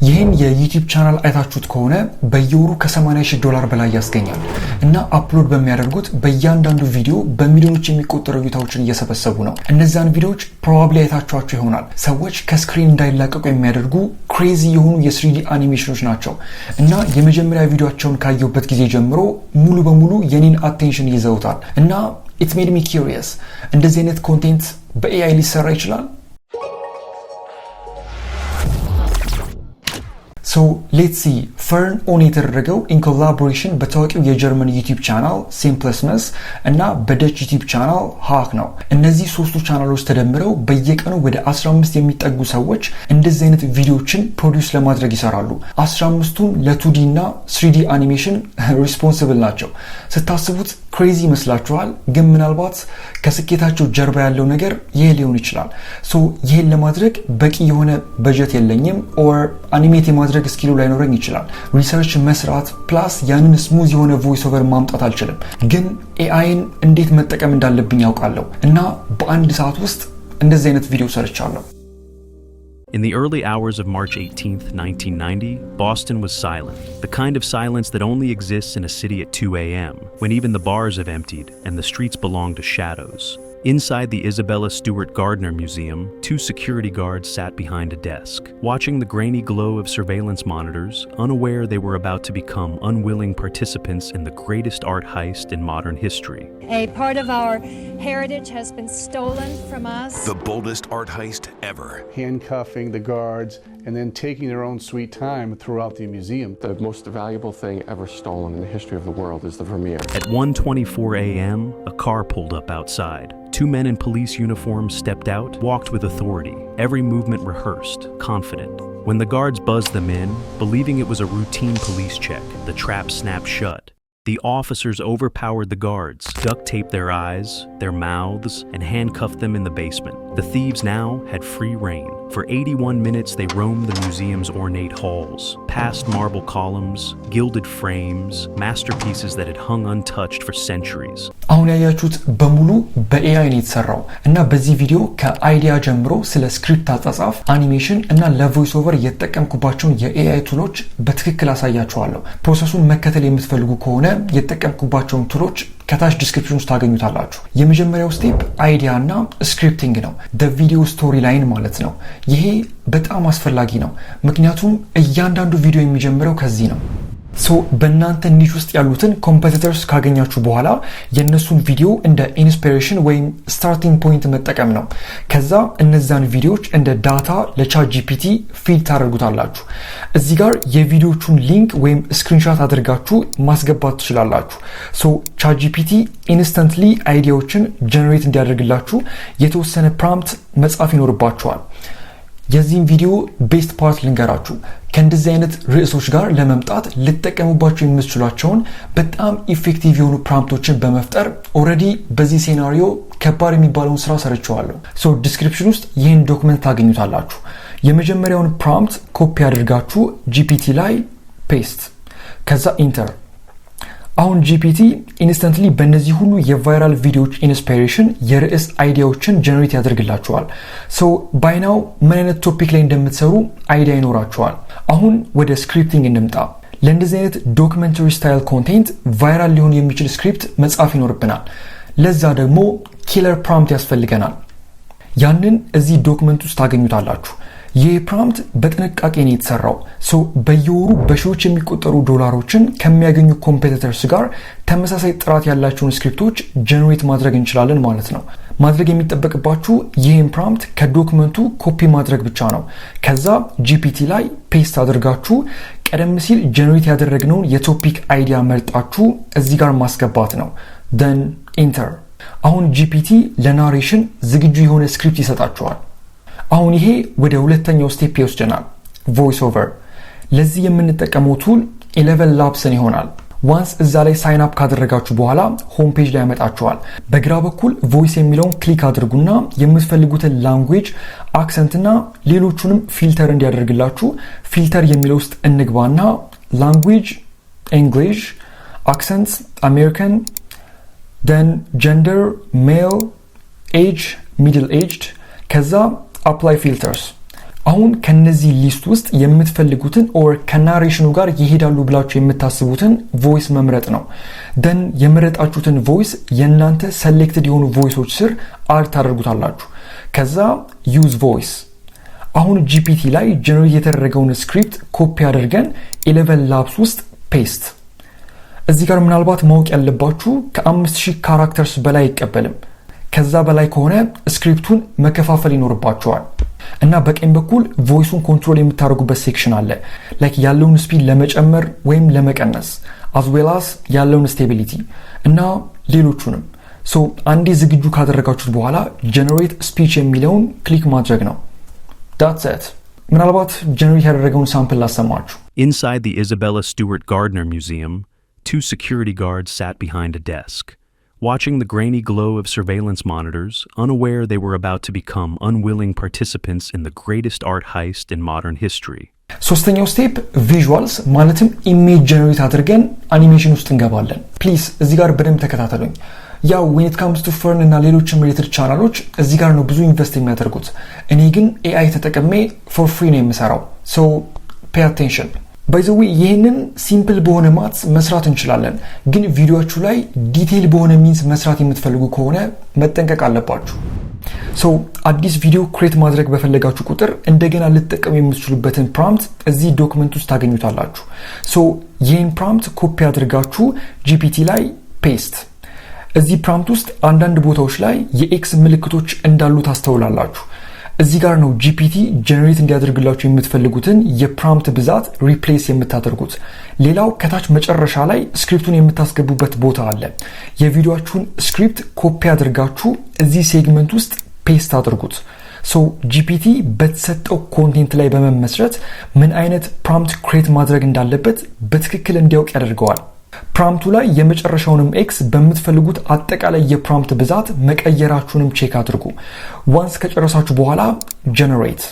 ይህን የዩቲዩብ ቻናል አይታችሁት ከሆነ በየወሩ ከ$80,000 በላይ ያስገኛል እና አፕሎድ በሚያደርጉት በእያንዳንዱ ቪዲዮ በሚሊዮኖች የሚቆጠሩ ቪዲዮዎችን እየሰበሰቡ ነው። እነዛን ቪዲዮዎች ፕሮባብሊ አይታችኋቸው ይሆናል። ሰዎች ከስክሪን እንዳይላቀቁ የሚያደርጉ ክሬዚ የሆኑ የ3D አኒሜሽኖች ናቸው እና የመጀመሪያ ቪዲዮአቸውን ካየሁበት ጊዜ ጀምሮ ሙሉ በሙሉ የኔን አቴንሽን ይዘውታል እና it made me curious እንደዚህ አይነት ኮንቴንት በኤአይ ሊሰራ ይችላል? So let's see. Fern on የተደረገው in collaboration በታዋቂው የጀርመን ዩቲዩብ ቻናል ሲምፕልስነስ እና በደች ዩቲዩብ ቻናል ሃክ ነው። እነዚህ ሶስቱ ቻናሎች ተደምረው በየቀኑ ወደ 15 የሚጠጉ ሰዎች እንደዚህ አይነት ቪዲዮዎችን ፕሮዲዩስ ለማድረግ ይሰራሉ። 15ቱም ለ2D እና 3D አኒሜሽን ሪስፖንሲብል ናቸው። ስታስቡት ክሬዚ ይመስላችኋል፣ ግን ምናልባት ከስኬታቸው ጀርባ ያለው ነገር ይሄ ሊሆን ይችላል። ሶ ይሄን ለማድረግ በቂ የሆነ በጀት የለኝም ኦር አኒሜት የማድረግ ስኪሉ ላይኖረኝ ይችላል። ሪሰርች መስራት ፕላስ ያንን ስሙዝ የሆነ ቮይስ ኦቨር ማምጣት አልችልም። ግን ኤአይን እንዴት መጠቀም እንዳለብኝ ያውቃለሁ እና በአንድ ሰዓት ውስጥ እንደዚህ አይነት ቪዲዮ ሰርቻለሁ። In the early hours of March 18th, 1990, Boston was silent. The kind of silence that only exists in a city at 2 a.m., when even the bars have emptied and the streets belong to shadows. Inside the Isabella Stewart Gardner Museum, 2 security guards sat behind a desk, watching the grainy glow of surveillance monitors, unaware they were about to become unwilling participants in the greatest art heist in modern history. A part of our heritage has been stolen from us. The boldest art heist ever. Handcuffing the guards and then taking their own sweet time throughout the museum. The most valuable thing ever stolen in the history of the world is the Vermeer. At 1:24 a.m., a car pulled up outside. 2 men in police uniforms stepped out, walked with authority, every movement rehearsed, confident. When the guards buzzed them in, believing it was a routine police check, the trap snapped shut. The officers overpowered the guards, duct taped their eyes, their mouths, and handcuffed them in the basement. The thieves now had free rein. For 81 minutes they roamed the museum's ornate halls, past marble columns, gilded frames, masterpieces that had hung untouched for centuries. አሁን ያያችሁት በሙሉ በኤአይ ነው የተሰራው እና በዚህ ቪዲዮ ከአይዲያ ጀምሮ ስለ ስክሪፕት አጻጻፍ፣ አኒሜሽን እና ለቮይስ ኦቨር የተጠቀምኩባቸውን የኤአይ ቱሎች በትክክል አሳያችኋለሁ። ፕሮሰሱን መከተል የምትፈልጉ ከሆነ የተጠቀምኩባቸውን ቱሎች ከታች ዲስክሪፕሽን ውስጥ ታገኙታላችሁ። የመጀመሪያው ስቴፕ አይዲያ እና ስክሪፕቲንግ ነው። ቪዲዮ ስቶሪ ላይን ማለት ነው። ይሄ በጣም አስፈላጊ ነው፣ ምክንያቱም እያንዳንዱ ቪዲዮ የሚጀምረው ከዚህ ነው። ሶ በእናንተ ኒሽ ውስጥ ያሉትን ኮምፒቲተርስ ካገኛችሁ በኋላ የነሱን ቪዲዮ እንደ ኢንስፒሬሽን ወይም ስታርቲንግ ፖይንት መጠቀም ነው። ከዛ እነዛን ቪዲዮዎች እንደ ዳታ ለቻት ጂፒቲ ፊድ ታደርጉታላችሁ። እዚህ ጋር የቪዲዮቹን ሊንክ ወይም ስክሪንሾት አድርጋችሁ ማስገባት ትችላላችሁ። ሶ ቻት ጂፒቲ ኢንስተንትሊ አይዲያዎችን ጀነሬት እንዲያደርግላችሁ የተወሰነ ፕሮምፕት መጻፍ ይኖርባችኋል። የዚህን ቪዲዮ ቤስት ፓርት ልንገራችሁ። ከእንደዚህ አይነት ርዕሶች ጋር ለመምጣት ልትጠቀሙባቸው የምትችሏቸውን በጣም ኢፌክቲቭ የሆኑ ፕሮምፕቶችን በመፍጠር ኦልሬዲ በዚህ ሴናሪዮ ከባድ የሚባለውን ስራ ሰርቼዋለሁ። ሶ ዲስክሪፕሽን ውስጥ ይህን ዶክመንት ታገኙታላችሁ። የመጀመሪያውን ፕሮምፕት ኮፒ አድርጋችሁ ጂፒቲ ላይ ፔስት፣ ከዛ ኢንተር። አሁን ጂፒቲ ኢንስተንትሊ በእነዚህ ሁሉ የቫይራል ቪዲዮዎች ኢንስፓይሬሽን የርዕስ አይዲያዎችን ጀነሬት ያደርግላችኋል። ሶ ባይናው ምን አይነት ቶፒክ ላይ እንደምትሰሩ አይዲያ ይኖራችኋል። አሁን ወደ ስክሪፕቲንግ እንምጣ። ለእንደዚህ አይነት ዶክመንተሪ ስታይል ኮንቴንት ቫይራል ሊሆን የሚችል ስክሪፕት መጻፍ ይኖርብናል። ለዛ ደግሞ ኪለር ፕሮምፕት ያስፈልገናል። ያንን እዚህ ዶክመንት ውስጥ ታገኙታላችሁ። ይህ ፕሮምፕት በጥንቃቄ ነው የተሰራው። ሶ በየወሩ በሺዎች የሚቆጠሩ ዶላሮችን ከሚያገኙ ኮምፒቲተርስ ጋር ተመሳሳይ ጥራት ያላቸውን ስክሪፕቶች ጀነሬት ማድረግ እንችላለን ማለት ነው። ማድረግ የሚጠበቅባችሁ ይህን ፕሮምፕት ከዶክመንቱ ኮፒ ማድረግ ብቻ ነው። ከዛ ጂፒቲ ላይ ፔስት አድርጋችሁ ቀደም ሲል ጀነሬት ያደረግነውን የቶፒክ አይዲያ መርጣችሁ እዚህ ጋር ማስገባት ነው። then ኢንተር። አሁን ጂፒቲ ለናሬሽን ዝግጁ የሆነ ስክሪፕት ይሰጣችኋል። አሁን ይሄ ወደ ሁለተኛው ስቴፕ ይወስደናል፣ ቮይስ ኦቨር። ለዚህ የምንጠቀመው ቱል 11 ላብስን ይሆናል። ዋንስ እዛ ላይ ሳይን አፕ ካደረጋችሁ በኋላ ሆም ፔጅ ላይ ያመጣችኋል። በግራ በኩል ቮይስ የሚለውን ክሊክ አድርጉና የምትፈልጉትን ላንጉዌጅ፣ አክሰንት እና ሌሎቹንም ፊልተር እንዲያደርግላችሁ ፊልተር የሚለው ውስጥ እንግባና ላንጉዌጅ እንግሊሽ፣ አክሰንት አሜሪካን፣ then gender male, age middle aged፣ ከዛ apply filters። አሁን ከነዚህ ሊስት ውስጥ የምትፈልጉትን ኦር ከናሬሽኑ ጋር ይሄዳሉ ብላችሁ የምታስቡትን ቮይስ መምረጥ ነው። ደን የመረጣችሁትን ቮይስ የእናንተ ሰሌክትድ የሆኑ ቮይሶች ስር አድ ታደርጉታላችሁ። ከዛ ዩዝ ቮይስ። አሁን ጂፒቲ ላይ ጀነሬት የተደረገውን ስክሪፕት ኮፒ አድርገን 11 ላብስ ውስጥ ፔስት። እዚህ ጋር ምናልባት ማወቅ ያለባችሁ ከ5000 ካራክተርስ በላይ አይቀበልም። ከዛ በላይ ከሆነ ስክሪፕቱን መከፋፈል ይኖርባቸዋል። እና በቀኝ በኩል ቮይሱን ኮንትሮል የምታደርጉበት ሴክሽን አለ። ላይክ ያለውን ስፒድ ለመጨመር ወይም ለመቀነስ as well as ያለውን ስቴቢሊቲ እና ሌሎቹንም። ሶ አንዴ ዝግጁ ካደረጋችሁት በኋላ ጀነሬት ስፒች የሚለውን ክሊክ ማድረግ ነው። that's it። ምናልባት ጀነሬት ያደረገውን ሳምፕል ላሰማችሁ። Inside the Isabella Stewart Gardner Museum, 2 security guards sat behind a desk, watching the grainy glow of surveillance monitors, unaware they were about to become unwilling participants in the greatest art heist in modern history. ሶስተኛው ስቴፕ ቪዥዋልስ ማለትም ኢሜጅ ጀነሬት አድርገን አኒሜሽን ውስጥ እንገባለን። ፕሊዝ እዚህ ጋር በደንብ ተከታተሉኝ። ያው when it comes to fern እና ሌሎችም ሪሌትድ ቻናሎች እዚህ ጋር ነው ብዙ ኢንቨስት የሚያደርጉት። እኔ ግን ኤአይ ተጠቅሜ ፎር ፍሪ ነው የምሰራው። ሶ pay attention። by the way ይሄንን ሲምፕል በሆነ ማትስ መስራት እንችላለን፣ ግን ቪዲዮአችሁ ላይ ዲቴይል በሆነ ሚንስ መስራት የምትፈልጉ ከሆነ መጠንቀቅ አለባችሁ። ሶ አዲስ ቪዲዮ ክሬት ማድረግ በፈለጋችሁ ቁጥር እንደገና ልትጠቀሙ የምትችሉበትን ፕሮምፕት እዚህ ዶክመንት ውስጥ ታገኙታላችሁ። ሶ ይሄን ፕሮምፕት ኮፒ አድርጋችሁ ጂፒቲ ላይ ፔስት። እዚህ ፕሮምፕት ውስጥ አንዳንድ ቦታዎች ላይ የኤክስ ምልክቶች እንዳሉ ታስተውላላችሁ። እዚህ ጋር ነው ጂፒቲ ጀነሬት እንዲያደርግላችሁ የምትፈልጉትን የፕሮምፕት ብዛት ሪፕሌስ የምታደርጉት። ሌላው ከታች መጨረሻ ላይ ስክሪፕቱን የምታስገቡበት ቦታ አለ። የቪዲዮአችሁን ስክሪፕት ኮፒ አድርጋችሁ እዚህ ሴግመንት ውስጥ ፔስት አድርጉት። ሶ ጂፒቲ በተሰጠው ኮንቴንት ላይ በመመስረት ምን አይነት ፕሮምፕት ክሬት ማድረግ እንዳለበት በትክክል እንዲያውቅ ያደርገዋል። ፕሮምፕቱ ላይ የመጨረሻውንም ኤክስ በምትፈልጉት አጠቃላይ የፕሮምፕት ብዛት መቀየራችሁንም ቼክ አድርጉ። ዋንስ ከጨረሳችሁ በኋላ ጀነሬት።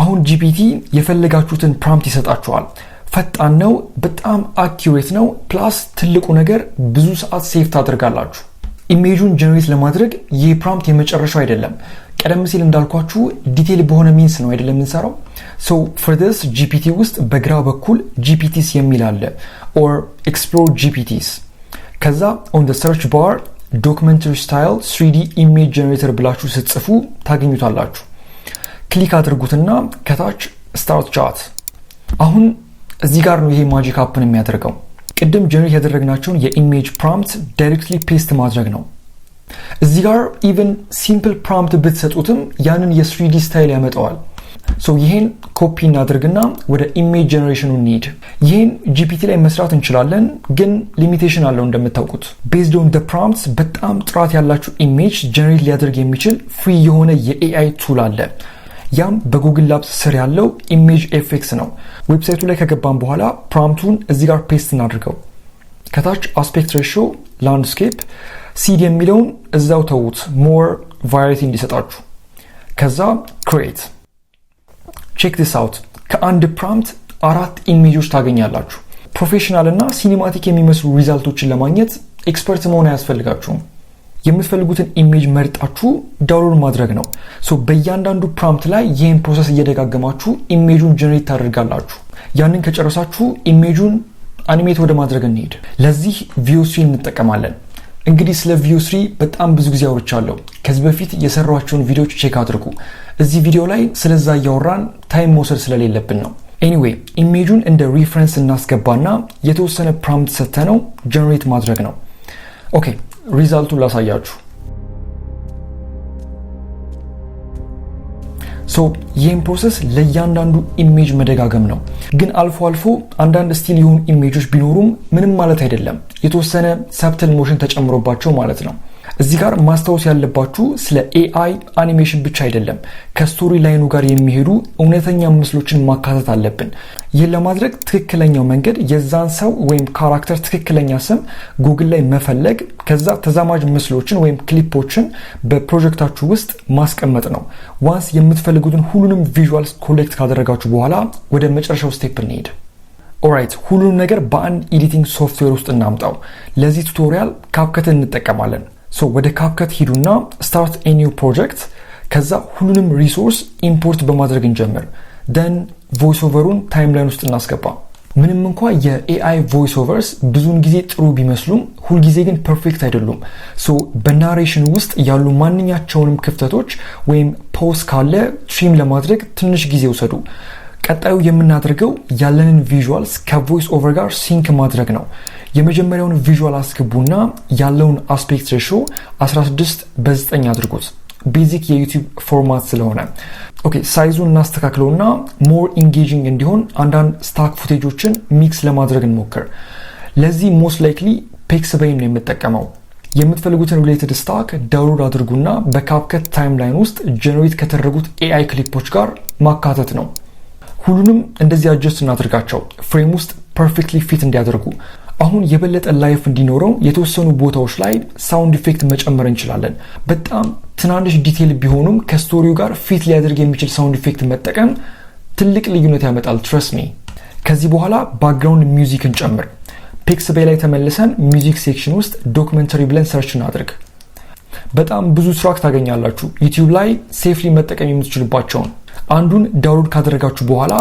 አሁን ጂፒቲ የፈለጋችሁትን ፕሮምፕት ይሰጣችኋል። ፈጣን ነው፣ በጣም አኪዩሬት ነው። ፕላስ ትልቁ ነገር ብዙ ሰዓት ሴቭ ታደርጋላችሁ። ኢሜጁን ጀነሬት ለማድረግ ይህ ፕሮምፕት የመጨረሻው አይደለም። ቀደም ሲል እንዳልኳችሁ ዲቴይል በሆነ ሚንስ ነው አይደለም የምንሰራው። ሶ ፎር ዲስ ጂፒቲ ውስጥ በግራ በኩል ጂፒቲስ የሚል አለ ኦር ኤክስፕሎር ጂፒቲስ። ከዛ ኦን ዘ ሰርች ባር ዶክመንተሪ ስታይል 3D ኢሜጅ ጀነሬተር ብላችሁ ስትጽፉ ታገኙታላችሁ። ክሊክ አድርጉትና ከታች ስታርት ቻት። አሁን እዚህ ጋር ነው ይሄ ማጂክ አፕን የሚያደርገው። ቅድም ጀነሬት ያደረግናቸውን የኢሜጅ ፕሮምፕት ዳይሬክትሊ ፔስት ማድረግ ነው። እዚህ ጋር ኢቨን ሲምፕል ፕሮምፕት ብትሰጡትም ያንን የ3D ስታይል ያመጣዋል። ሶ ይሄን ኮፒ እናድርግና ወደ ኢሜጅ ጀነሬሽኑ እንሂድ። ይሄን ጂፒቲ ላይ መስራት እንችላለን፣ ግን ሊሚቴሽን አለው እንደምታውቁት። ቤዝድ ኦን ዘ ፕሮምፕትስ በጣም ጥራት ያላችሁ ኢሜጅ ጀነሬት ሊያደርግ የሚችል ፍሪ የሆነ የኤአይ ቱል አለ። ያም በጉግል ላብስ ስር ያለው ኢሜጅ ኤፌክስ ነው። ዌብሳይቱ ላይ ከገባን በኋላ ፕሮምፕቱን እዚህ ጋር ፔስት እናድርገው። ከታች አስፔክት ሬሽዮ ላንድስኬፕ ሲድ የሚለውን እዛው ተዉት፣ ሞር ቫራይቲ እንዲሰጣችሁ። ከዛ ክሬት። ቼክ ዲስ አውት። ከአንድ ፕሮምፕት 4 ኢሜጆች ታገኛላችሁ። ፕሮፌሽናል እና ሲኒማቲክ የሚመስሉ ሪዛልቶችን ለማግኘት ኤክስፐርት መሆን አያስፈልጋችሁም። የምትፈልጉትን ኢሜጅ መርጣችሁ ዳውንሎድ ማድረግ ነው። ሶ በእያንዳንዱ ፕሮምፕት ላይ ይህን ፕሮሰስ እየደጋገማችሁ ኢሜጁን ጀነሬት ታደርጋላችሁ። ያንን ከጨረሳችሁ ኢሜጁን አኒሜት ወደ ማድረግ እንሄድ። ለዚህ VO3 እንጠቀማለን። እንግዲህ ስለ VO3 በጣም ብዙ ጊዜ አውርቻለሁ። ከዚህ በፊት የሰራኋቸውን ቪዲዮዎች ቼክ አድርጉ። እዚህ ቪዲዮ ላይ ስለዛ እያወራን ታይም መውሰድ ስለሌለብን ነው። ኤኒዌይ ኢሜጁን እንደ ሪፈረንስ እናስገባና የተወሰነ ፕሮምፕት ሰጥተነው ጀነሬት ማድረግ ነው። ኦኬ ሪዛልቱን ላሳያችሁ። ሶ ይህን ፕሮሰስ ለእያንዳንዱ ኢሜጅ መደጋገም ነው። ግን አልፎ አልፎ አንዳንድ ስቲል የሆኑ ኢሜጆች ቢኖሩም ምንም ማለት አይደለም፣ የተወሰነ ሰብትል ሞሽን ተጨምሮባቸው ማለት ነው። እዚህ ጋር ማስታወስ ያለባችሁ ስለ ኤአይ አኒሜሽን ብቻ አይደለም፣ ከስቶሪ ላይኑ ጋር የሚሄዱ እውነተኛ ምስሎችን ማካተት አለብን። ይህን ለማድረግ ትክክለኛው መንገድ የዛን ሰው ወይም ካራክተር ትክክለኛ ስም ጉግል ላይ መፈለግ፣ ከዛ ተዛማጅ ምስሎችን ወይም ክሊፖችን በፕሮጀክታችሁ ውስጥ ማስቀመጥ ነው። ዋንስ የምትፈልጉትን ሁሉንም ቪዥዋልስ ኮሌክት ካደረጋችሁ በኋላ ወደ መጨረሻው ስቴፕ እንሄድ። ኦራይት፣ ሁሉንም ነገር በአንድ ኤዲቲንግ ሶፍትዌር ውስጥ እናምጣው። ለዚህ ቱቶሪያል ካፕከትን እንጠቀማለን። ሶ ወደ ካፕከት ሂዱና ስታርት ኤ ኒው ፕሮጀክት፣ ከዛ ሁሉንም ሪሶርስ ኢምፖርት በማድረግ እንጀምር። ደን ቮይስ ኦቨሩን ታይምላይን ውስጥ እናስገባ። ምንም እንኳ የኤአይ ቮይስ ኦቨርስ ብዙውን ጊዜ ጥሩ ቢመስሉም ሁልጊዜ ግን ፐርፌክት አይደሉም። ሶ በናሬሽን ውስጥ ያሉ ማንኛቸውንም ክፍተቶች ወይም ፖዝ ካለ ትሪም ለማድረግ ትንሽ ጊዜ ውሰዱ። ቀጣዩ የምናደርገው ያለንን ቪዥዋልስ ከቮይስ ኦቨር ጋር ሲንክ ማድረግ ነው። የመጀመሪያውን ቪዥዋል አስገቡና ያለውን አስፔክት ሬሽዮ 16:9 አድርጉት። ቤዚክ የዩቲዩብ ፎርማት ስለሆነ ኦኬ። ሳይዙን እናስተካክለውና ሞር ኢንጌጂንግ እንዲሆን አንዳንድ ስታክ ፉቴጆችን ሚክስ ለማድረግ እንሞክር። ለዚህ ሞስት ላይክሊ ፒክስቤይ ነው የምጠቀመው። የምትፈልጉትን ሪሌትድ ስታክ ዳውንሎድ አድርጉና በካፕከት ታይምላይን ውስጥ ጀነሬት ከተደረጉት ኤአይ ክሊፖች ጋር ማካተት ነው። ሁሉንም እንደዚህ አጀስት እናድርጋቸው ፍሬም ውስጥ ፐርፌክትሊ ፊት እንዲያደርጉ። አሁን የበለጠ ላይፍ እንዲኖረው የተወሰኑ ቦታዎች ላይ ሳውንድ ኢፌክት መጨመር እንችላለን። በጣም ትናንሽ ዲቴይል ቢሆኑም ከስቶሪው ጋር ፊት ሊያደርግ የሚችል ሳውንድ ኢፌክት መጠቀም ትልቅ ልዩነት ያመጣል። ትረስት ሚ። ከዚህ በኋላ ባክግራውንድ ሚውዚክን ጨምር። ፒክስቤይ ላይ ተመልሰን ሚውዚክ ሴክሽን ውስጥ ዶክመንተሪ ብለን ሰርች እናድርግ። በጣም ብዙ ትራክ ታገኛላችሁ ዩቲዩብ ላይ ሴፍሊ መጠቀም የምትችሉባቸውን። አንዱን ዳውንሎድ ካደረጋችሁ በኋላ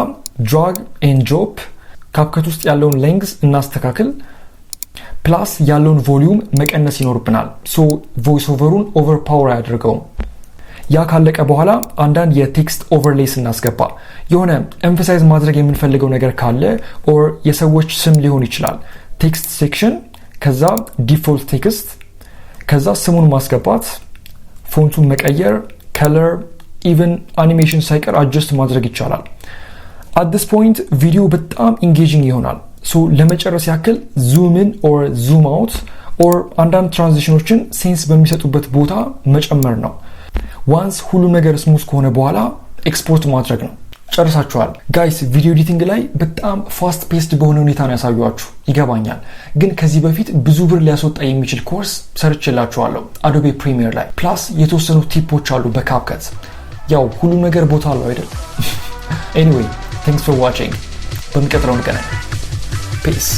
ድራግ ኤንድ ድሮፕ ካፕከት ውስጥ ያለውን ሌንግዝ እናስተካክል። ፕላስ ያለውን ቮሊዩም መቀነስ ይኖርብናል። ሶ ቮይስ ኦቨሩን ኦቨርፓወር አያደርገውም። ያ ካለቀ በኋላ አንዳንድ የቴክስት ኦቨርሌይስ እናስገባ። የሆነ ኤምፋሳይዝ ማድረግ የምንፈልገው ነገር ካለ ኦር የሰዎች ስም ሊሆን ይችላል። ቴክስት ሴክሽን፣ ከዛ ዲፎልት ቴክስት፣ ከዛ ስሙን ማስገባት፣ ፎንቱን መቀየር፣ ከለር፣ ኢቨን አኒሜሽን ሳይቀር አጀስት ማድረግ ይቻላል። አት ዲስ ፖይንት ቪዲዮ በጣም ኢንጌጂንግ ይሆናል። ሶ ለመጨረስ ያክል ዙም ኢን ኦር ዙም አውት ኦር አንዳንድ ትራንዚሽኖችን ሴንስ በሚሰጡበት ቦታ መጨመር ነው። ዋንስ ሁሉ ነገር ስሙዝ ከሆነ በኋላ ኤክስፖርት ማድረግ ነው። ጨርሳችኋል ጋይስ። ቪዲዮ ኤዲቲንግ ላይ በጣም ፋስት ፔስድ በሆነ ሁኔታ ነው ያሳዩዋችሁ ይገባኛል። ግን ከዚህ በፊት ብዙ ብር ሊያስወጣ የሚችል ኮርስ ሰርችላችኋለሁ አዶቤ ፕሪሚየር ላይ። ፕላስ የተወሰኑ ቲፖች አሉ በካፕከት። ያው ሁሉ ነገር ቦታ አለው አይደል? ኤኒዌይ ታንክስ ፎር ዋቺንግ። በሚቀጥለው እንገናኝ። ፒስ